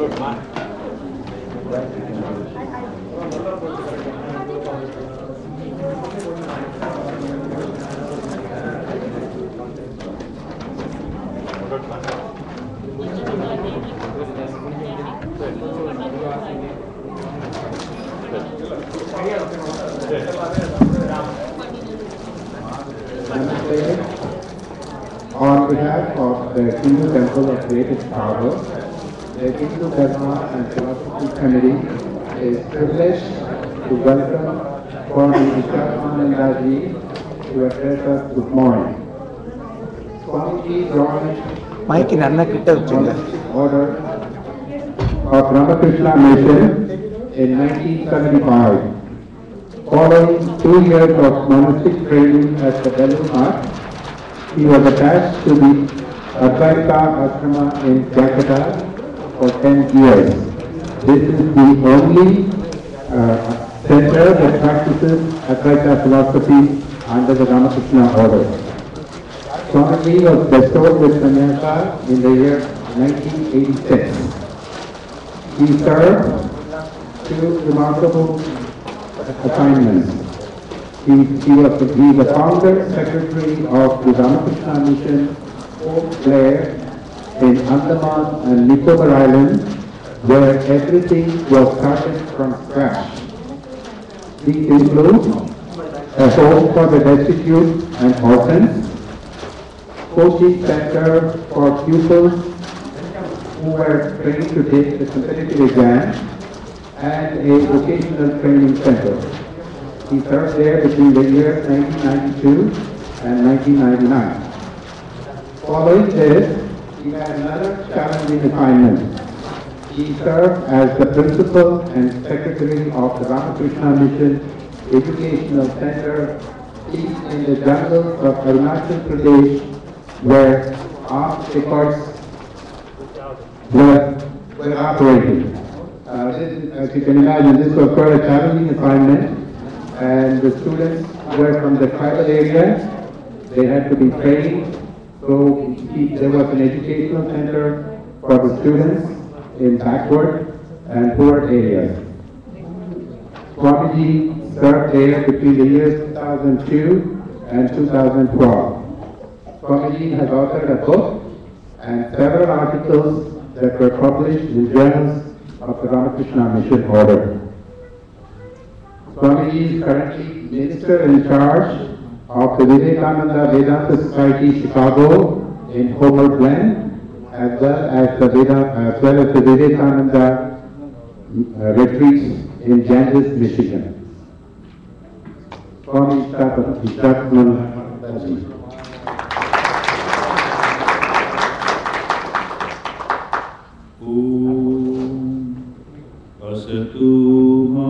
On behalf of the Hindu Temple of Creative Power, the Hindu Dharma and Philosophy Committee is privileged to welcome Swami Ishatmananda ji to address us this morning. Swami joined Mike in Anna order of Ramakrishna Mission in 1975. Following 2 years of monastic training at the Bellu Math, he was attached to the Advaita Ashrama in Calcutta for 10 years. This is the only center that practices Advaita philosophy under the Ramakrishna order. Swami was bestowed with sannyasa in the year 1986. He served two remarkable assignments. He was the founder secretary of the Ramakrishna Mission Port Blair in Andaman and Nicobar Islands, where everything was started from scratch. These include a home for the destitute and orphans, coaching center for pupils who were trained to take the competitive exam, and a vocational training center. He served there between the years 1992 and 1999. Following this, he had another challenging assignment. He served as the principal and secretary of the Ramakrishna Mission Educational Center in the jungles of Arunachal Pradesh, where armed records were operating. As you can imagine, this was quite a challenging assignment, and the students were from the tribal area. They had to be trained, so there was an educational center for the students in backward and poor areas. Swamiji served there between the years 2002 and 2012. Swamiji has authored a book and several articles that were published in journals of the Ramakrishna Mission Order. Swamiji is currently Minister in charge of the Vivekananda Vedanta Society Chicago in Homer Glen, as well as the Vivekananda retreats in Kansas, Michigan. Swami Ishatmananda. Asatu ma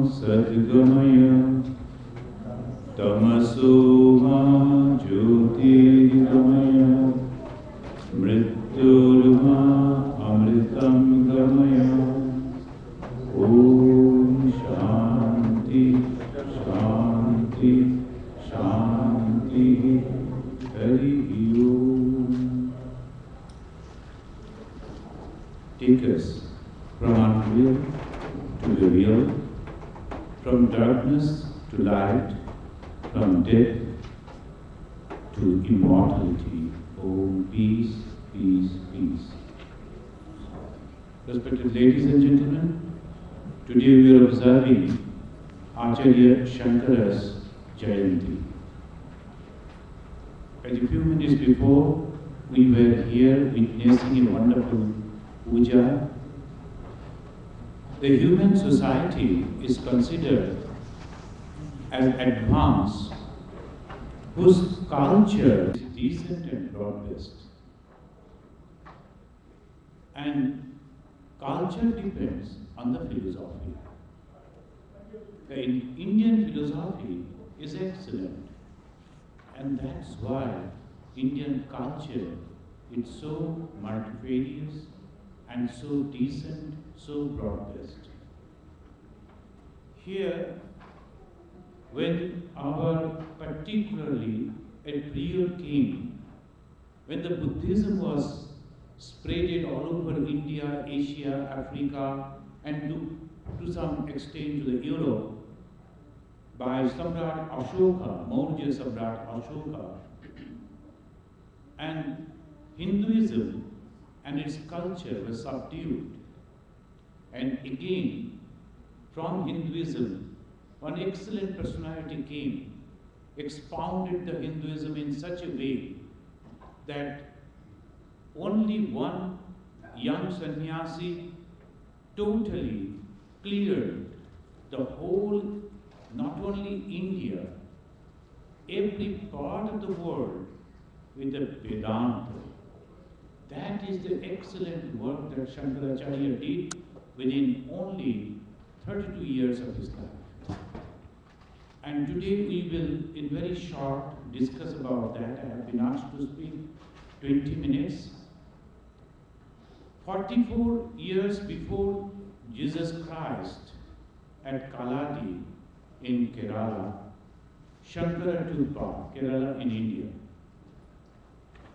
satgamaya tamasu ma jyotirgamaya mrityurma amritam gamaya. Om Shanti Shanti Shanti Hari Om. Take us from unreal to the real, from darkness to light, from death to immortality. Oh, peace, peace, peace. Respected ladies and gentlemen, today we are observing Acharya Shankara's Janyanti. A few minutes before, we were here witnessing a wonderful puja. The human society is considered as advanced, whose culture is decent and broad-based. And culture depends on the philosophy. The Indian philosophy is excellent, and that's why Indian culture is so multifarious and so decent, so broad-based. Here, when our particularly a period came, when the Buddhism was spreaded all over India, Asia, Asia, Africa, and to some extent to the Europe by Samrat Ashoka, Maurya Samrat Ashoka. And Hinduism and its culture was subdued. And again, from Hinduism, one excellent personality came, expounded the Hinduism in such a way that only one young sannyasi totally cleared the whole, not only India, every part of the world with the Vedanta. That is the excellent work that Shankaracharya did within only 32 years of his life. And today we will, in very short, discuss about that. I have been asked to speak 20 minutes. 44 years before Jesus Christ at Kaladi in Kerala, Shankara took part, Kerala in India.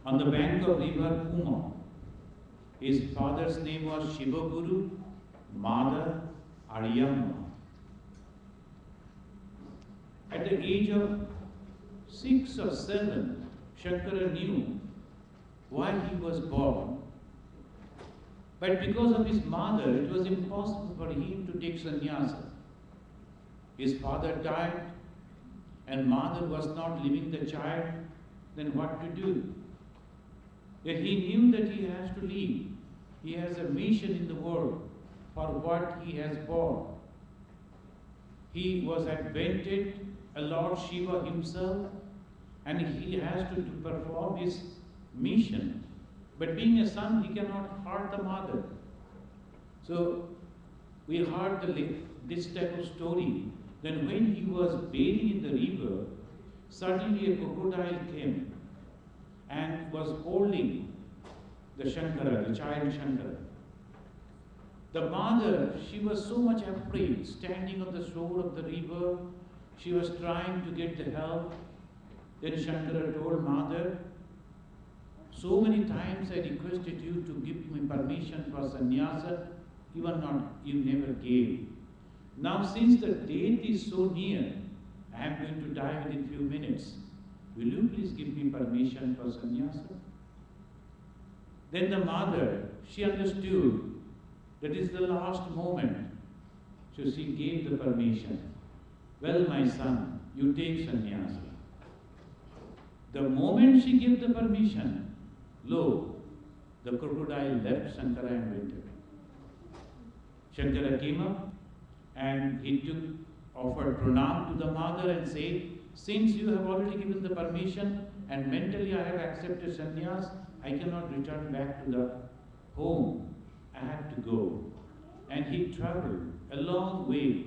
On the bank of river Uma, his father's name was Shivaguru, mother Aryamma. At the age of 6 or 7, Shankara knew why he was born. But because of his mother, it was impossible for him to take sannyasa. His father died, and mother was not leaving the child, then what to do? Yet he knew that he has to leave. He has a mission in the world for what he has born. He was advented, a Lord Shiva himself, and he has to perform his mission. But being a son, he cannot hurt the mother. So we heard this type of story. Then when he was bathing in the river, suddenly a crocodile came and was holding the Shankara, the child Shankara. The mother, she was so much afraid, standing on the shore of the river. She was trying to get the help. Then Shankara told mother, so many times I requested you to give me permission for sannyasa, you never gave. Now since the date is so near, I am going to die within few minutes. Will you please give me permission for sannyasa? Then the mother, she understood that is the last moment. So she gave the permission. Well, my son, you take sannyasa. The moment she gave the permission, lo, the crocodile left Shankara and went. Shankara came up and he offered pranam to the mother and said, since you have already given the permission and mentally I have accepted sannyas, I cannot return back to the home. I have to go. And he traveled a long way,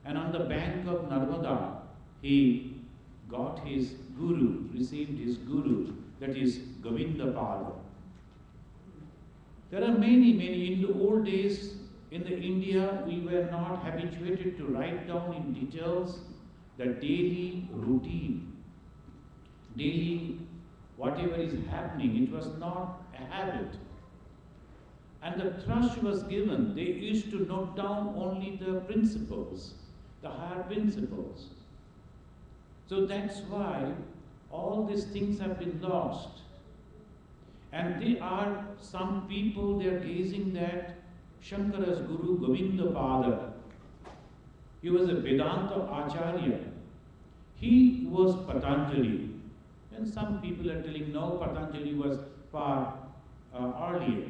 and on the bank of Narmada, he got his guru, received his guru, that is Govinda Pada. There are many, in the old days, in the India, we were not habituated to write down in details the daily routine, daily whatever is happening. It was not a habit. And the trust was given. They used to note down only the principles, the higher principles. So that's why all these things have been lost. And there are some people, they are gazing that Shankara's Guru Govinda Pada, he was a Vedanta Acharya. He was Patanjali. And some people are telling, no, Patanjali was far earlier.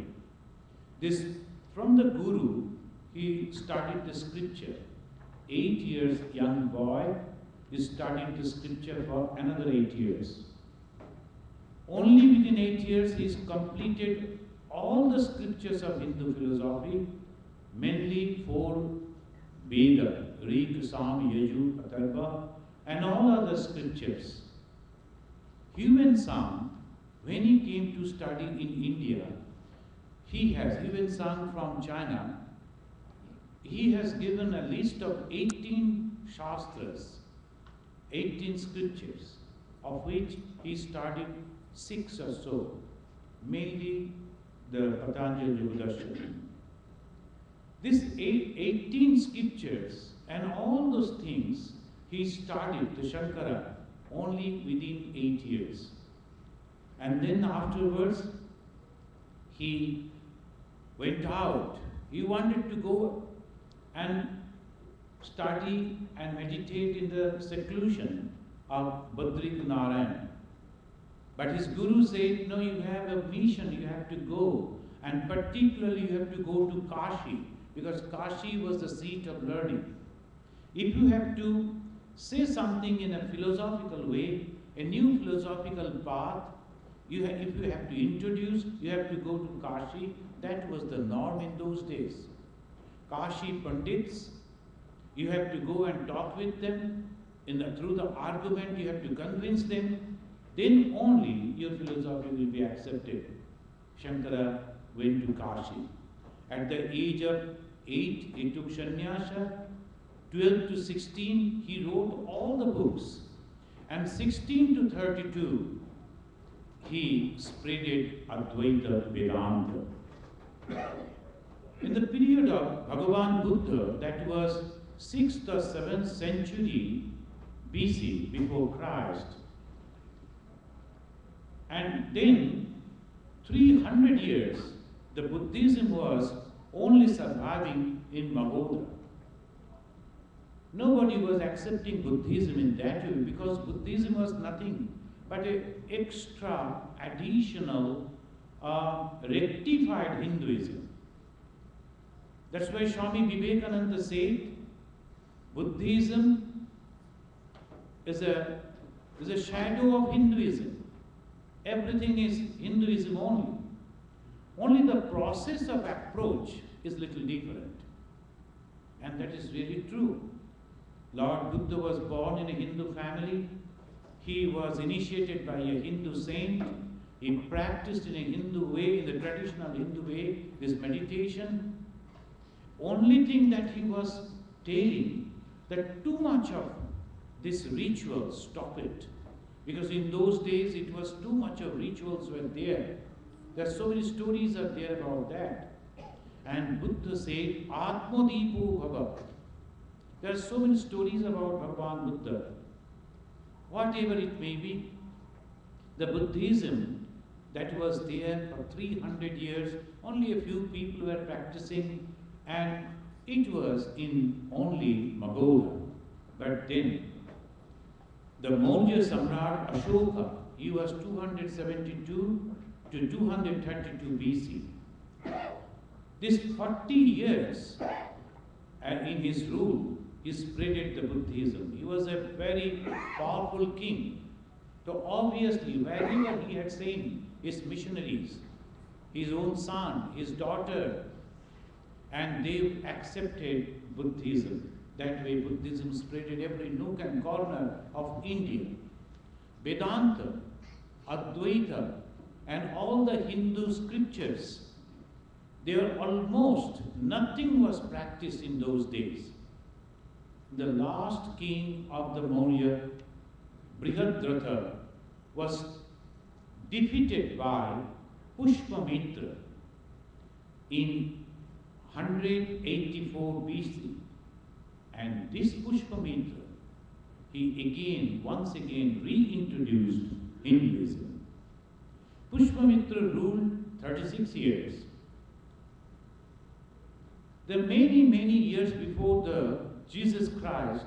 From the Guru, he studied the scripture. 8 years young boy is studying the scripture for another 8 years. Only within 8 years he has completed all the scriptures of Hindu philosophy, mainly 4 Veda, Rig, Sam, Yaju, Atharva, and all other scriptures. Human Sang, when he came to study in India, Human Sang from China, he has given a list of 18 Shastras, 18 scriptures, of which he studied 6 or so, mainly the Patanjali Yoga Darshan. This 18 scriptures and all those things he started, the Shankara, only within 8 years. And then afterwards, he went out. He wanted to go and study and meditate in the seclusion of Badrik Narayan. But his guru said, no, you have a mission, you have to go. And particularly you have to go to Kashi, because Kashi was the seat of learning. If you have to say something in a philosophical way, a new philosophical path, if you have to introduce, you have to go to Kashi. That was the norm in those days. Kashi Pandits, you have to go and talk with them. Through the argument, you have to convince them. Then only your philosophy will be accepted. Shankara went to Kashi. At the age of 8, he took sannyasa. 12 to 16, he wrote all the books. And 16 to 32, he spreaded Advaita Vedanta. In the period of Bhagavan Buddha, that was 6th or 7th century BC, before Christ, and then 300 years, the Buddhism was only surviving in Magadha. Nobody was accepting Buddhism in that way, because Buddhism was nothing but an extra, additional, rectified Hinduism. That's why Swami Vivekananda said, Buddhism is a shadow of Hinduism. Everything is Hinduism only. Only the process of approach is little different. And that is really true. Lord Buddha was born in a Hindu family. He was initiated by a Hindu saint. He practiced in a Hindu way, in the traditional Hindu way, this meditation. Only thing that he was telling, that too much of this ritual, stop it. Because in those days it was too much of rituals were there. There are so many stories are there about that. And Buddha said, Atmadipo Bhava. There are so many stories about Bhagavan Buddha. Whatever it may be, the Buddhism that was there for 300 years, only a few people were practicing, and it was in only Magadha. But then, the Maurya Samrat Ashoka, he was 272 to 232 BC. This 40 years in his rule, he spreaded the Buddhism. He was a very powerful king. So obviously, wherever he had seen his missionaries, his own son, his daughter, and they accepted Buddhism. That way Buddhism spreaded every nook and corner of India. Vedanta, Advaita, and all the Hindu scriptures, they were almost, nothing was practiced in those days. The last king of the Maurya, Brihadratha, was defeated by Pushpamitra in 184 BC. And this Pushpamitra, he once again reintroduced Hinduism. Pushpamitra ruled 36 years. The many years before the Jesus Christ,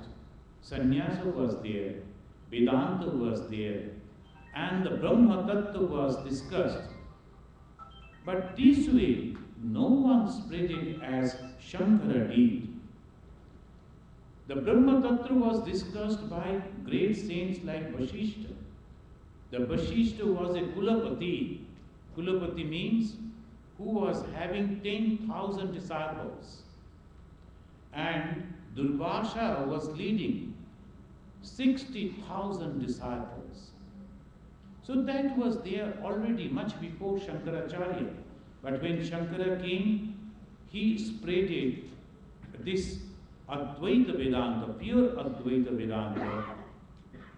Sannyasa was there, Vedanta was there, and the Brahma Tattva was discussed. But this way, no one spread it as Shankara did. The Brahma Tattva was discussed by great saints like Vashishta. The Vashishta was a Kulapati. Kulapati means who was having 10,000 disciples. And Durvasha was leading 60,000 disciples. So that was there already much before Shankaracharya. But when Shankara came, he spreaded this Advaita Vedanta, pure Advaita Vedanta,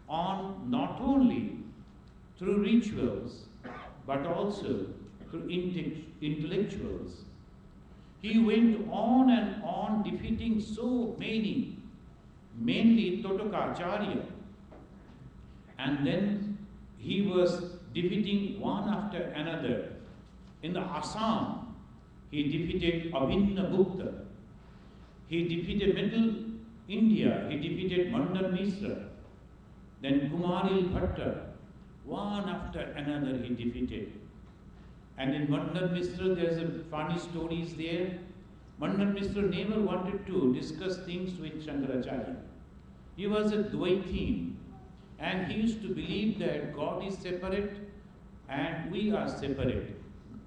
on not only through rituals, but also through intellectuals. He went on and on defeating so many, mainly Totokacharya. And then he was defeating one after another. In the Assam, he defeated Abhinna-Gupta. He defeated Middle India. He defeated Mandan Mishra. Then Kumaril Bhatta. One after another he defeated. And in Mandan Mishra, there's a funny stories there. Mandan Mishra never wanted to discuss things with Shankaracharya. He was a Dvaiti, and he used to believe that God is separate and we are separate.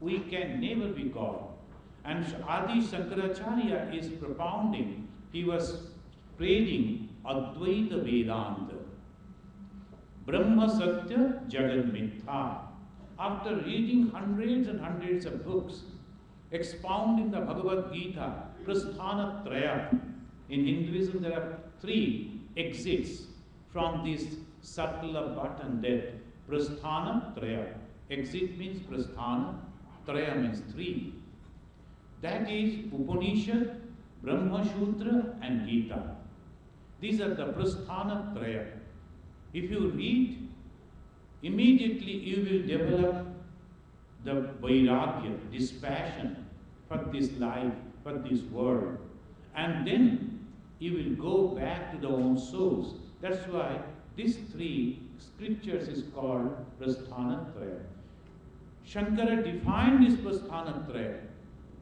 We can never be God. And Adi Shankaracharya is propounding, he was praying Advaita Vedanta. Brahma Satya Jagat Mithya. After reading hundreds and hundreds of books, expounding the Bhagavad Gita, Prasthana Traya. In Hinduism, there are 3 exits from this circle of birth and death. Prasthana Traya. Exit means Prasthana, Traya means 3. That is Upanishad, Brahma Sutra, and Gita. These are the Prasthana Traya. If you read, immediately you will develop the vairagya, this passion for this life, for this world. And then you will go back to the own source. That's why these 3 scriptures is called Prasthanatraya. Shankara defined this Prasthanatraya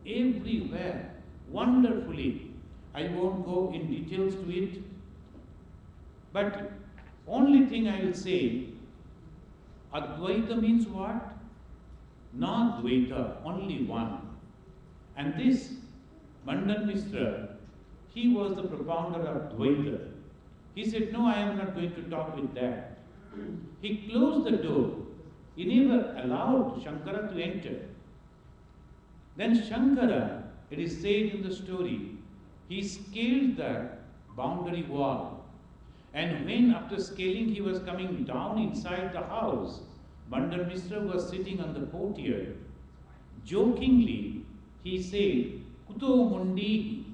everywhere, wonderfully. I won't go in details to it, but only thing I will say, Advaita means what? Not Dvaita, only one. And this Mandan Mishra, he was the propounder of Dvaita. He said, no, I am not going to talk with that. He closed the door. He never allowed Shankara to enter. Then Shankara, it is said in the story, he scaled the boundary wall. And when after scaling he was coming down inside the house, Mandan Mishra was sitting on the courtyard. Jokingly, he said, Kuto Mundi.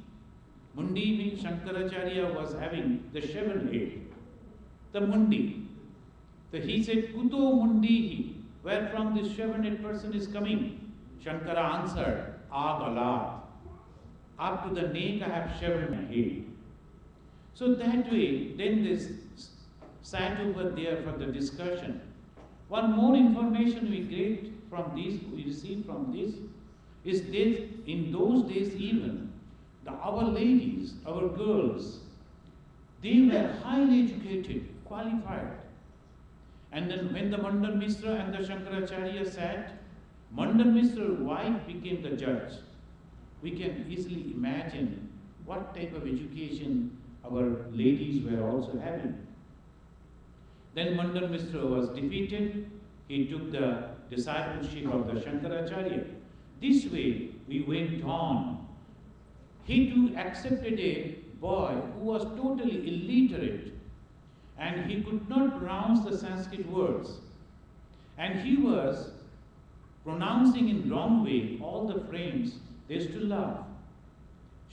Mundi means Shankaracharya was having the shaven head. The Mundi. So he said, Kuto Mundi. Where from this shaven head person is coming? Shankara answered, Agalat. Up to the neck I have shaven my head. So that way, then they sat over there for the discussion. One more information we get from this, we receive from this, is that in those days even, our ladies, our girls, they were highly educated, qualified. And then when the Mandan Mishra and the Shankaracharya sat, Mandan Mishra's wife became the judge. We can easily imagine what type of education our ladies were also having. Then Mandan Mishra was defeated. He took the discipleship of the Shankaracharya. This way we went on. He too accepted a boy who was totally illiterate and he could not pronounce the Sanskrit words. And he was pronouncing in wrong way all the frames. They used to laugh.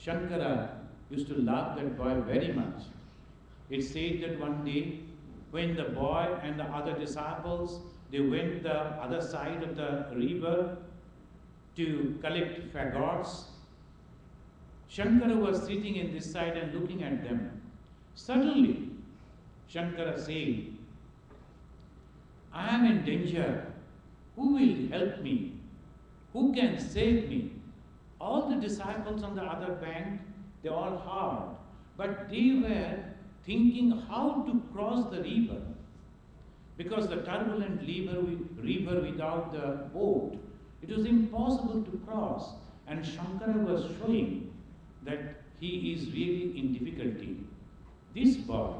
Shankara used to love that boy very much. It said that one day, when the boy and the other disciples, they went the other side of the river to collect fagots. Shankara was sitting in this side and looking at them. Suddenly, Shankara said, I am in danger. Who will help me? Who can save me? All the disciples on the other bank, they all hard, but they were thinking how to cross the river, because the turbulent river without the boat, it was impossible to cross. And Shankara was showing that he is really in difficulty. This boy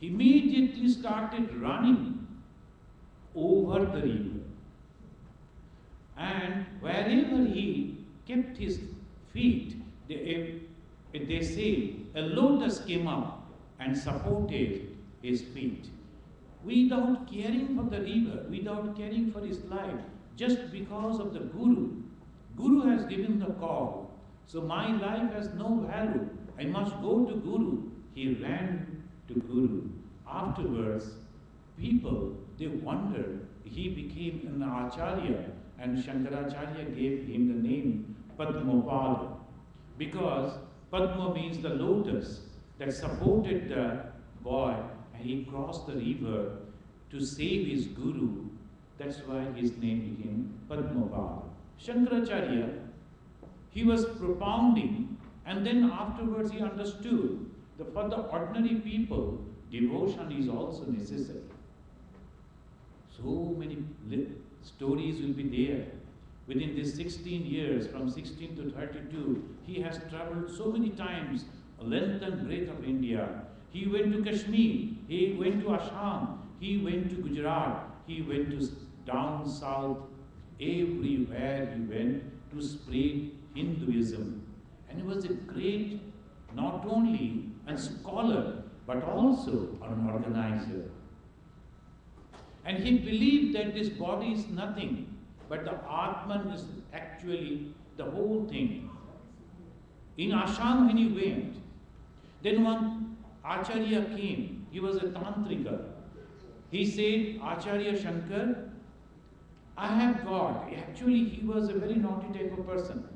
immediately started running over the river, and wherever he kept his feet, they say a lotus came up and supported his feet. Without caring for the river, without caring for his life, just because of the Guru. Guru has given the call. So my life has no value. I must go to Guru. He ran to Guru. Afterwards, people, they wonder, he became an Acharya, and Shankaracharya gave him the name Padmapada, because Padma means the lotus that supported the boy, and he crossed the river to save his Guru. That's why his name became Padmapada. Shankaracharya, he was propounding, and then afterwards he understood that for the ordinary people, devotion is also necessary. So many stories will be there. Within these 16 years, from 16 to 32, he has traveled so many times, length and breadth of India. He went to Kashmir, he went to Assam, he went to Gujarat, he went to down south. Everywhere he went to spread Hinduism. And he was a great, not only a scholar, but also an organizer. And he believed that this body is nothing, but the Atman is actually the whole thing. In Assam when he went, then one Acharya came, he was a Tantrika. He said, Acharya Shankar, I have got, actually he was a very naughty type of person.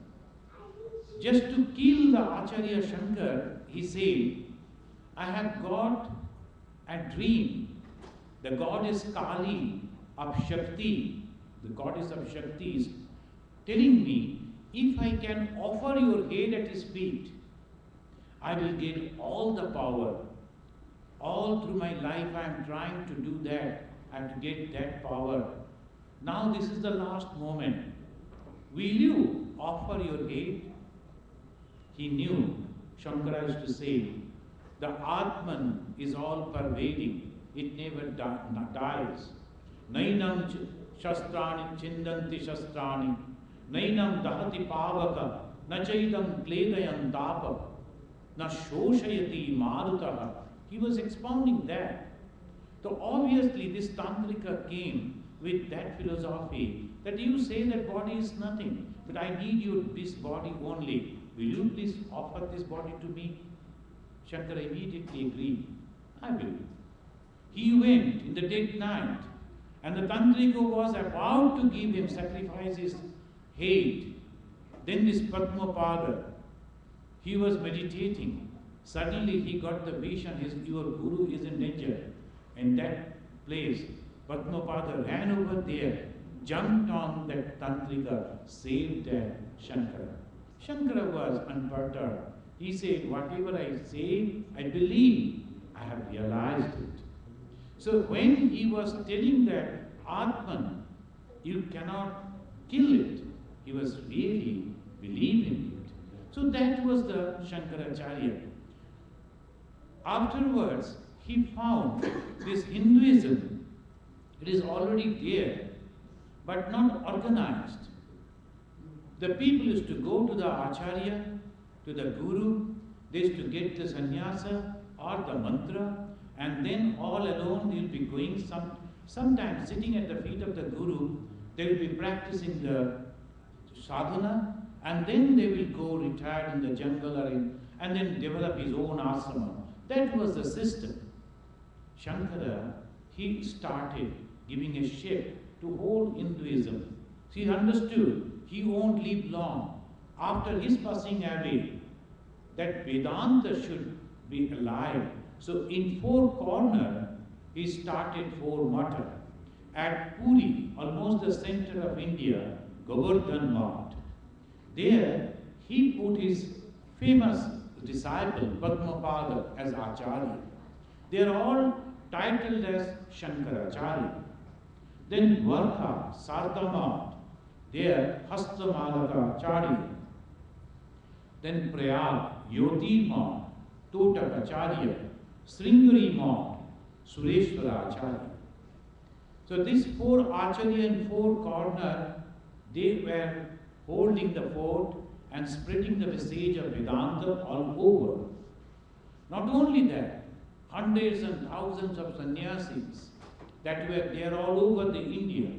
Just to kill the Acharya Shankar, he said, I have got a dream. The goddess Kali of Shakti, the goddess of Shakti is telling me, if I can offer your head at his feet, I will get all the power. All through my life I am trying to do that and to get that power. Now this is the last moment. Will you offer your head? He knew, Shankara used to say, the Atman is all pervading. It never dies. Nainam shastrani chindanti shastrani, nainam dahati pavaka, na chaidam kledayan dapa, na shoshayati marutaha. He was expounding that. So obviously this Tantrika came with that philosophy that you say that body is nothing, but I need this body only. Will you please offer this body to me? Shankara immediately agreed. I will. He went in the dead night, and the Tantrika was about to give him, sacrifice his head. Then this Padmapada, he was meditating. Suddenly he got the vision, your Guru is in danger. In that place, Padmapada ran over there, jumped on that Tantrika, saved Shankara. Shankara was unperturbed. He said, whatever I say, I believe. I have realized it. So when he was telling that Atman, you cannot kill it, he was really believing it. So that was the Shankaracharya. Afterwards, he found this Hinduism, it is already there, but not organized. The people used to go to the Acharya, to the Guru, they used to get the sannyasa or the mantra, and then all alone they will be going, sometimes sitting at the feet of the Guru, they will be practicing the sadhana, and then they will go retired in the jungle and then develop his own asrama. That was the system. Shankara, he started giving a shape to whole Hinduism. He understood he won't live long. After his passing away, that Vedanta should be alive. So in four corners, he started four mathas. At Puri, almost the center of India, Govardhan Math. There, he put his famous disciple, Padmapada, as Acharya. They are all titled as Shankaracharya. Then Varka, Sardamath, there Hastamalaka Acharya. Then Prayag, Yoti Math, Totak Acharya, Sringari Math, Sureshwara Acharya. So these four Acharya in four corners, they were holding the fort and spreading the message of Vedanta all over. Not only that, hundreds and thousands of sannyasis that were there all over the India,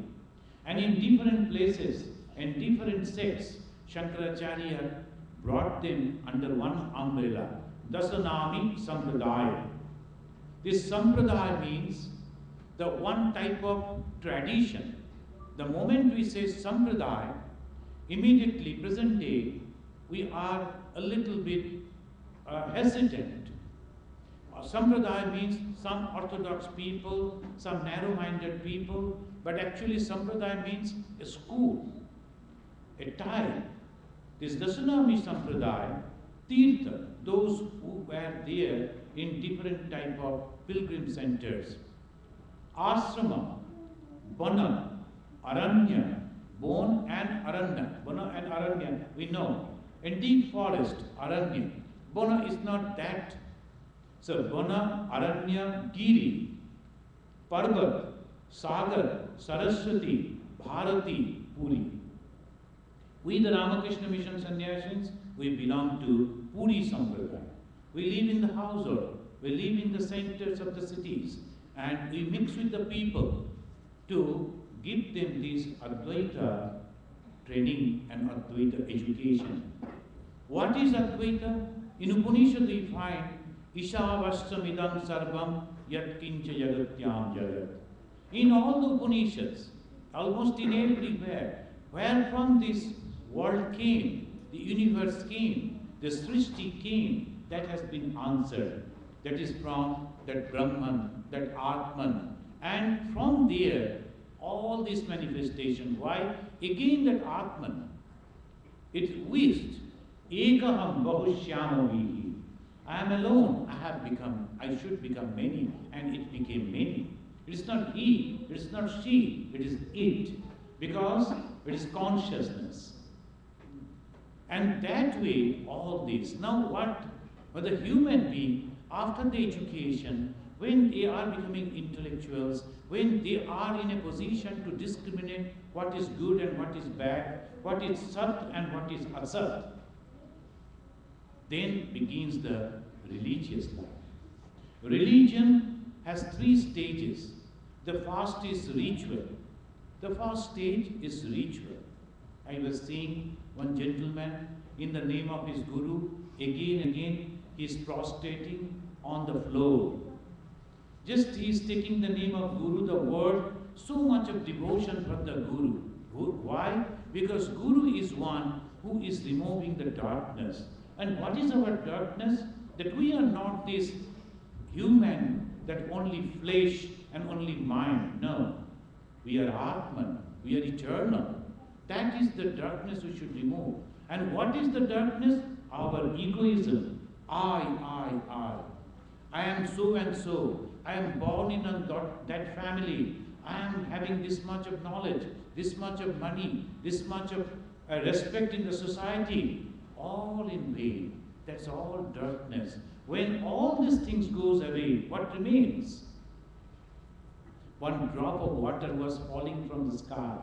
and in different places and different sects, Shankaracharya brought them under one umbrella, Dasanami Sampradaya. This Sampradaya means the one type of tradition. The moment we say Sampradaya, immediately, present day, we are a little bit hesitant. Sampradaya means some orthodox people, some narrow-minded people, but actually Sampradaya means a school, a type. This Dasanami Sampradaya, Tirtha, those who were there in different type of pilgrim centers. Asrama, Bana, Aranya, Bon and Aranya. Bana and Aranya, we know. In deep forest, Aranya. Bana is not that. So Bana, Aranya, Giri, Parvat, Sagar, Saraswati, Bharati, Puri. We, the Ramakrishna Mission Sannyasins, we belong to Puri Sampradaya. We live in the household, we live in the centers of the cities, and we mix with the people to give them this Advaita training and Advaita education. What is Advaita? In Upanishad we find Ishavastamidam sarvam yat kincha jagatyam jagat. In all the Upanishads, almost in everywhere, where from this world came, the universe came, the Srishti came, that has been answered. That is from that Brahman, that Atman. And from there, all this manifestation. Why? Again that Atman, it wished, Ekaham bahushyamo vihi. I am alone, I should become many, and it became many. It is not he, it is not she, it is it, because it is consciousness. And that way, all this. Now what? But the human being, after the education, when they are becoming intellectuals, when they are in a position to discriminate what is good and what is bad, what is sat and what is asat, then begins the religious life. Religion has 3 stages. The first is ritual. The first stage is ritual. I was seeing one gentleman, in the name of his guru, again he is prostrating on the floor. Just he is taking the name of guru, the word, so much of devotion for the guru. Why? Because guru is one who is removing the darkness. And what is our darkness? That we are not this human, that only flesh and only mind. No. We are Atman. We are eternal. That is the darkness we should remove. And what is the darkness? Our egoism. I. I am so and so. I am born in that family. I am having this much of knowledge, this much of money, this much of respect in the society. All in vain. That's all darkness. When all these things goes away, what remains? One drop of water was falling from the sky.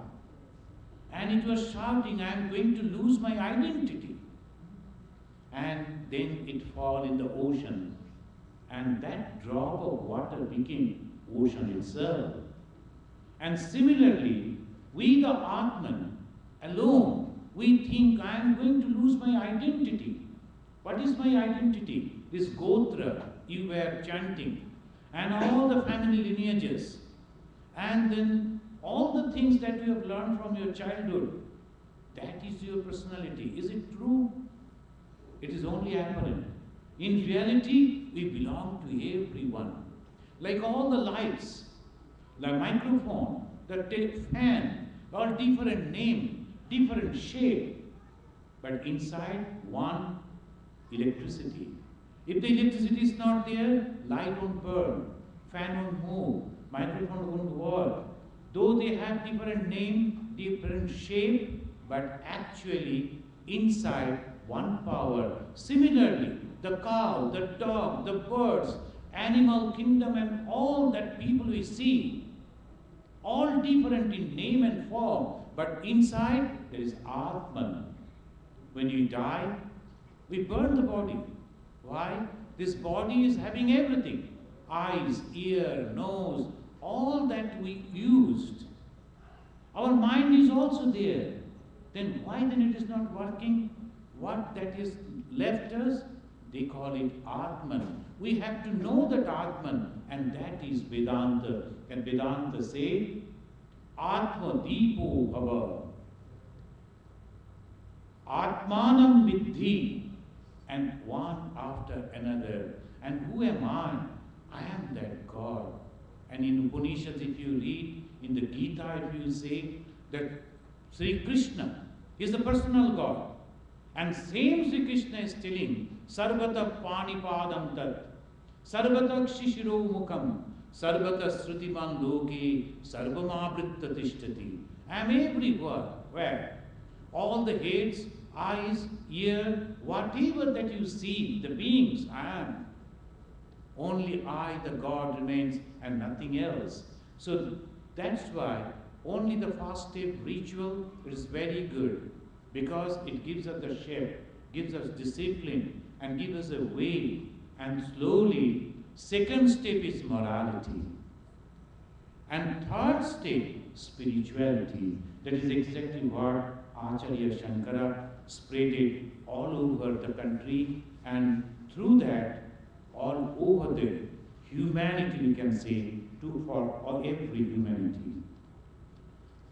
And it was shouting, I am going to lose my identity. And then it fell in the ocean. And that drop of water became ocean itself. And similarly, we the Atman alone, we think I am going to lose my identity. What is my identity? This Gotra you were chanting, and all the family lineages, and then all the things that you have learned from your childhood, that is your personality. Is it true? It is only apparent. In reality, we belong to everyone. Like all the lights, the microphone, the fan, all different name, different shape, but inside one electricity. If the electricity is not there, light won't burn, fan won't move, microphone won't work. Though they have different name, different shape, but actually inside one power. Similarly, the cow, the dog, the birds, animal kingdom and all that people we see, all different in name and form, but inside there is Atman. When you die, we burn the body. Why? This body is having everything. Eyes, ear, nose, all that we used. Our mind is also there. Then why then it is not working? what that is left us, they call it Atman. We have to know that Atman, and that is Vedanta. Can Vedanta say, Atma Deepo Bhava, Atmanam Vidhi, and one after another. And who am I? I am that God. And in Upanishads, if you read, in the Gita, if you say that Sri Krishna is the personal God. And same Sri Krishna is telling, Sarvata Panipadam Tat, Sarvata Kshishiro Mukham, Sarvata Srutiman Loke, Sarvamavritta Tishtati. I am everywhere. Where? All the heads, eyes, ear, whatever that you see, the beings, I am. Only I, the God, remains and nothing else. So that's why only the first step ritual is very good, because it gives us the shape, gives us discipline, and gives us a way. And slowly, second step is morality. And third step, spirituality. That is exactly what Acharya Shankara spread it all over the country, and through that, all over the humanity, we can say, for every humanity.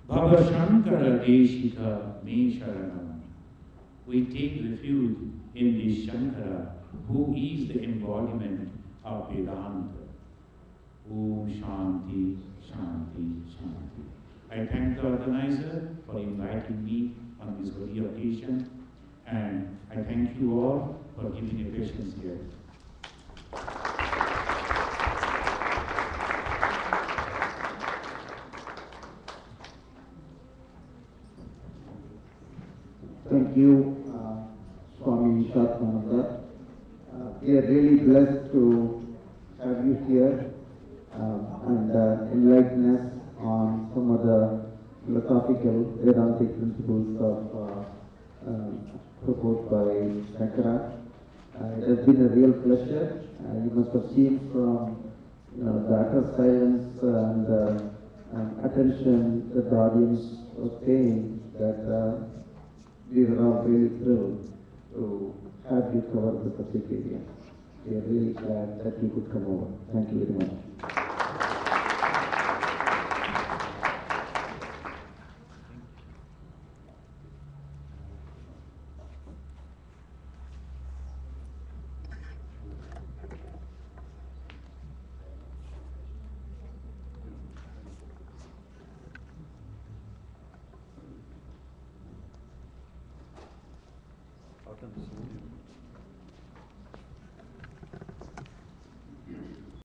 Bhava Shankara Deshika Me Sharanam. We take refuge in this Shankara, who is the embodiment of Vedanta. Om Shanti, Shanti, Shanti. I thank the organizer for inviting me on this holy occasion, and I thank you all for giving me patience here. Thank you, Swami Ishatmananda. We are really blessed to have you here and enlighten us on some of the philosophical Vedantic principles proposed by Shankara. It has been a real pleasure. You must have seen from the utter silence and attention that the audience was paying that we were all really thrilled to have you cover the subject area. We are really glad that you could come over. Thank you very much.